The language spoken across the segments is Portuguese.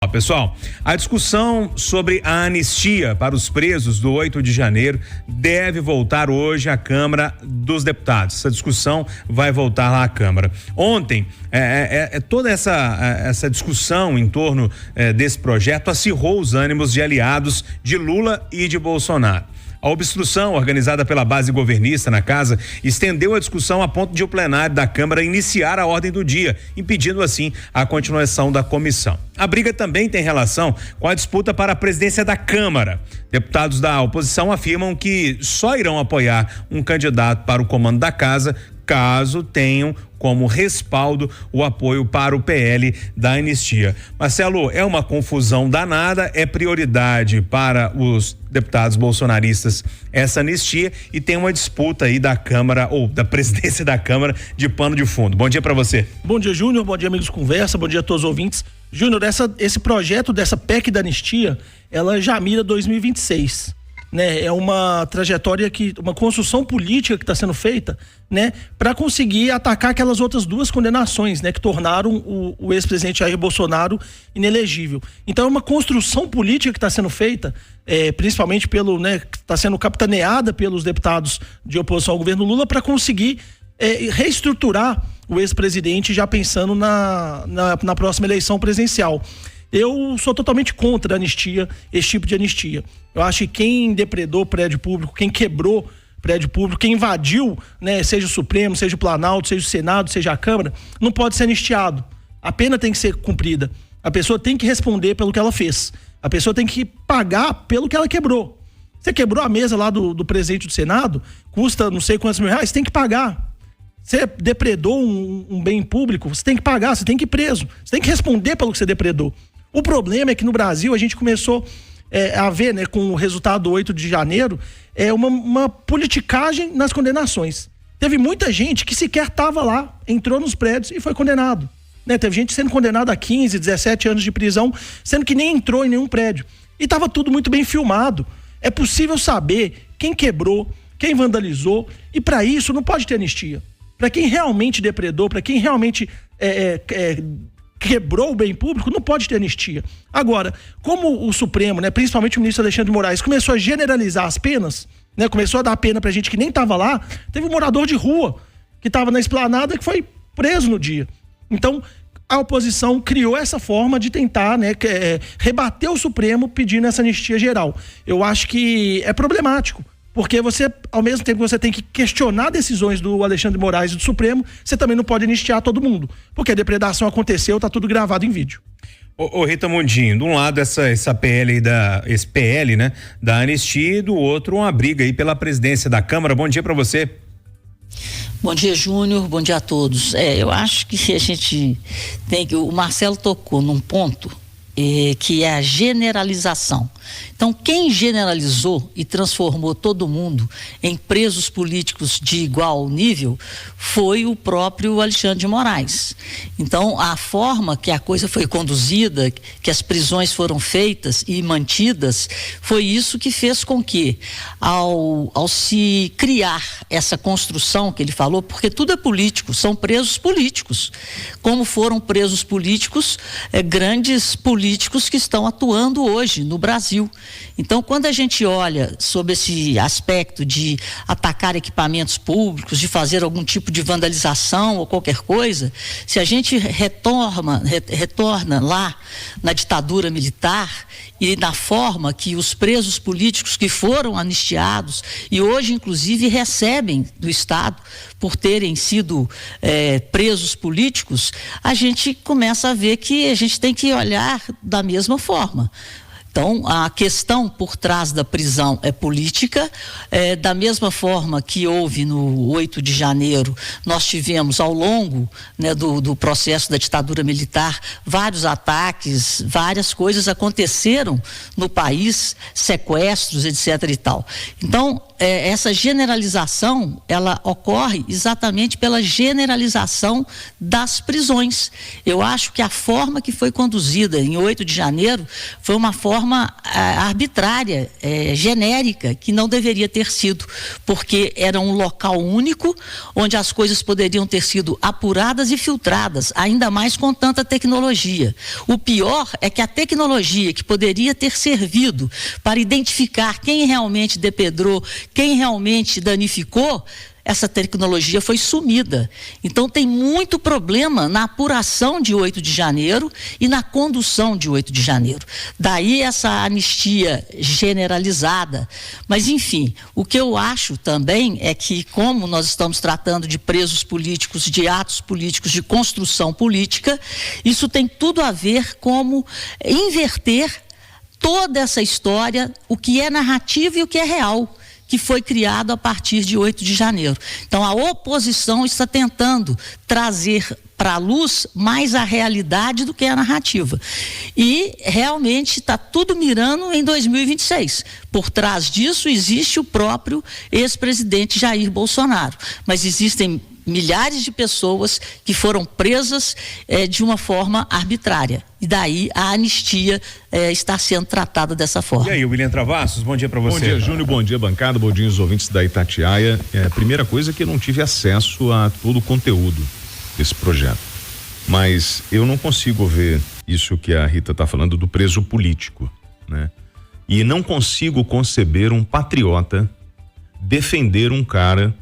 pessoal, a discussão sobre a anistia para os presos do 8 de janeiro deve voltar hoje à Câmara dos Deputados. Essa discussão vai voltar lá à Câmara. Ontem, toda essa discussão em torno desse projeto acirrou os ânimos de aliados de Lula e de Bolsonaro. A obstrução organizada pela base governista na casa estendeu a discussão a ponto de o plenário da Câmara iniciar a ordem do dia, impedindo assim a continuação da comissão. A briga também tem relação com a disputa para a presidência da Câmara. Deputados da oposição afirmam que só irão apoiar um candidato para o comando da casa caso tenham como respaldo o apoio para o PL da anistia. Marcelo, é uma confusão danada, é prioridade para os deputados bolsonaristas essa anistia e tem uma disputa aí da Câmara ou da presidência da Câmara de pano de fundo. Bom dia para você. Bom dia, Júnior, bom dia, amigos Conversa, bom dia a todos os ouvintes. Júnior, esse projeto dessa PEC da anistia, ela já mira 2026. Né, é uma trajetória uma construção política que está sendo feita, né, para conseguir atacar aquelas outras duas condenações, né, que tornaram o ex-presidente Jair Bolsonaro inelegível. Então é uma construção política que está sendo feita, principalmente que está sendo capitaneada pelos deputados de oposição ao governo Lula para conseguir reestruturar o ex-presidente já pensando na próxima eleição presidencial. Eu sou totalmente contra a anistia, esse tipo de anistia. Eu acho que quem depredou prédio público, quem quebrou prédio público, quem invadiu, né, seja o Supremo, seja o Planalto, seja o Senado, seja a Câmara, não pode ser anistiado. A pena tem que ser cumprida. A pessoa tem que responder pelo que ela fez. A pessoa tem que pagar pelo que ela quebrou. Você quebrou a mesa lá do presidente do Senado, custa não sei quantos mil reais, tem que pagar. Você depredou um bem público, você tem que pagar, você tem que ir preso. Você tem que responder pelo que você depredou. O problema é que no Brasil a gente começou a ver, né, com o resultado do 8 de janeiro, uma politicagem nas condenações. Teve muita gente que sequer estava lá, entrou nos prédios e foi condenado. Né? Teve gente sendo condenada a 15, 17 anos de prisão, sendo que nem entrou em nenhum prédio. E estava tudo muito bem filmado. É possível saber quem quebrou, quem vandalizou, e para isso não pode ter anistia. Para quem realmente depredou, para quem realmente quebrou o bem público, não pode ter anistia. Agora, como o Supremo, né, principalmente o ministro Alexandre de Moraes, começou a generalizar as penas, né, começou a dar pena pra gente que nem estava lá, teve um morador de rua que estava na esplanada que foi preso no dia. Então, a oposição criou essa forma de tentar, né, rebater o Supremo pedindo essa anistia geral. Eu acho que é problemático. Porque você, ao mesmo tempo que você tem que questionar decisões do Alexandre de Moraes e do Supremo, você também não pode anistiar todo mundo. Porque a depredação aconteceu, tá tudo gravado em vídeo. Ô Rita Mundinho, de um lado esse PL, né, da anistia, e do outro uma briga aí pela presidência da Câmara. Bom dia para você. Bom dia, Júnior, bom dia a todos. Eu acho que a gente o Marcelo tocou num ponto que é a generalização. Então, quem generalizou e transformou todo mundo em presos políticos de igual nível foi o próprio Alexandre de Moraes. Então, a forma que a coisa foi conduzida, que as prisões foram feitas e mantidas, foi isso que fez com que, ao se criar essa construção que ele falou, porque tudo é político, são presos políticos, como foram presos políticos grandes políticos que estão atuando hoje no Brasil. Então, quando a gente olha sobre esse aspecto de atacar equipamentos públicos, de fazer algum tipo de vandalização ou qualquer coisa, se a gente retorna lá na ditadura militar e na forma que os presos políticos que foram anistiados e hoje, inclusive, recebem do Estado por terem sido presos políticos, a gente começa a ver que a gente tem que olhar da mesma forma. Então, a questão por trás da prisão é política, da mesma forma que houve no 8 de janeiro, nós tivemos ao longo, né, do processo da ditadura militar, vários ataques, várias coisas aconteceram no país, sequestros, etc. e tal. Então, essa generalização, ela ocorre exatamente pela generalização das prisões. Eu acho que a forma que foi conduzida em 8 de janeiro foi uma forma arbitrária, genérica, que não deveria ter sido, porque era um local único, onde as coisas poderiam ter sido apuradas e filtradas, ainda mais com tanta tecnologia. O pior é que a tecnologia que poderia ter servido para identificar quem realmente depedrou, quem realmente danificou, essa tecnologia foi sumida. Então tem muito problema na apuração de 8 de janeiro e na condução de 8 de janeiro. Daí essa anistia generalizada. Mas enfim, o que eu acho também é que, como nós estamos tratando de presos políticos, de atos políticos, de construção política, isso tem tudo a ver como inverter toda essa história, o que é narrativa e o que é real, que foi criado a partir de 8 de janeiro. Então, a oposição está tentando trazer para a luz mais a realidade do que a narrativa. E, realmente, está tudo mirando em 2026. Por trás disso, existe o próprio ex-presidente Jair Bolsonaro. Mas existem milhares de pessoas que foram presas de uma forma arbitrária. E daí a anistia está sendo tratada dessa forma. E aí, William Travassos, bom dia para você. Bom dia, Júnior, bom dia, bancada, bom dia os ouvintes da Itatiaia. A primeira coisa é que eu não tive acesso a todo o conteúdo desse projeto. Mas eu não consigo ver isso que a Rita está falando do preso político, né? E não consigo conceber um patriota defender um cara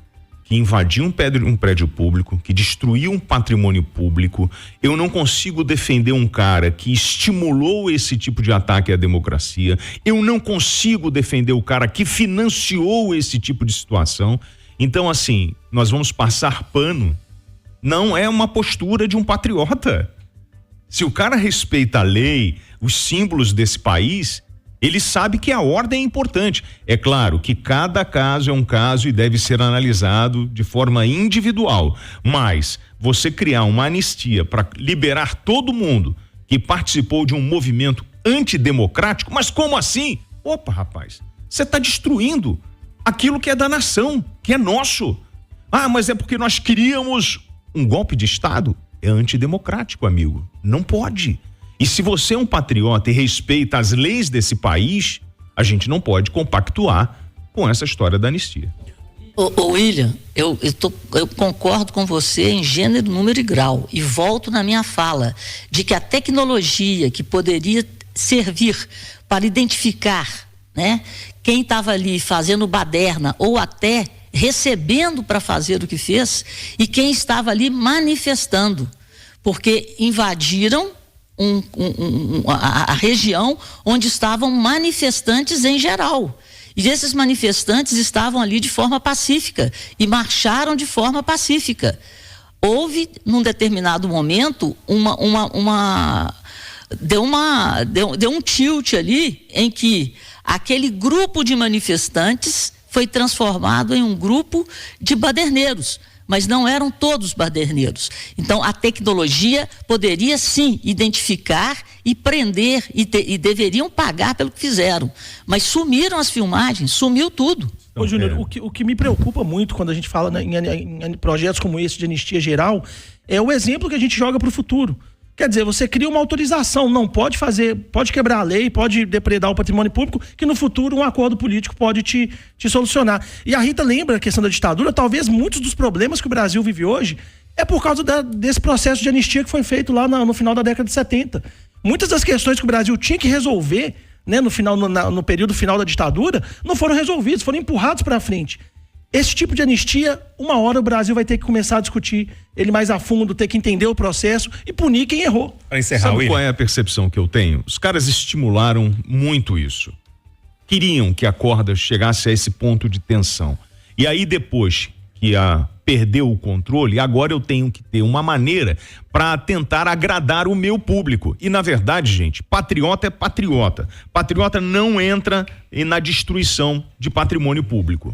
que invadiu um prédio público, que destruiu um patrimônio público. Eu não consigo defender um cara que estimulou esse tipo de ataque à democracia. Eu não consigo defender o cara que financiou esse tipo de situação. Então, assim, nós vamos passar pano. Não é uma postura de um patriota. Se o cara respeita a lei, os símbolos desse país, ele sabe que a ordem é importante. É claro que cada caso é um caso e deve ser analisado de forma individual, mas você criar uma anistia para liberar todo mundo que participou de um movimento antidemocrático, mas como assim? Opa, rapaz, você está destruindo aquilo que é da nação, que é nosso. Ah, mas é porque nós queríamos um golpe de Estado? É antidemocrático, amigo. Não pode. E se você é um patriota e respeita as leis desse país, a gente não pode compactuar com essa história da anistia. William, eu concordo com você em gênero, número e grau, e volto na minha fala de que a tecnologia que poderia servir para identificar, né, quem estava ali fazendo baderna ou até recebendo para fazer o que fez, e quem estava ali manifestando, porque invadiram a região onde estavam manifestantes em geral. E esses manifestantes estavam ali de forma pacífica e marcharam de forma pacífica. Houve, num determinado momento, deu um tilt ali em que aquele grupo de manifestantes foi transformado em um grupo de baderneiros. Mas não eram todos baderneiros. Então, a tecnologia poderia, sim, identificar e prender, e deveriam pagar pelo que fizeram. Mas sumiram as filmagens, sumiu tudo. Ô, Júnior, o que me preocupa muito quando a gente fala em projetos como esse de anistia geral é o exemplo que a gente joga para o futuro. Quer dizer, você cria uma autorização, não pode fazer, pode quebrar a lei, pode depredar o patrimônio público, que no futuro um acordo político pode te solucionar. E a Rita lembra a questão da ditadura, talvez muitos dos problemas que o Brasil vive hoje é por causa desse processo de anistia que foi feito lá no final da década de 70. Muitas das questões que o Brasil tinha que resolver, né, no período final da ditadura, não foram resolvidas, foram empurrados para frente. Esse tipo de anistia, uma hora o Brasil vai ter que começar a discutir ele mais a fundo, ter que entender o processo e punir quem errou. Para encerrar, sabe qual é a percepção que eu tenho? Os caras estimularam muito isso. Queriam que a corda chegasse a esse ponto de tensão. E aí depois que perdeu o controle, agora eu tenho que ter uma maneira para tentar agradar o meu público. E na verdade, gente, patriota é patriota. Patriota não entra na destruição de patrimônio público.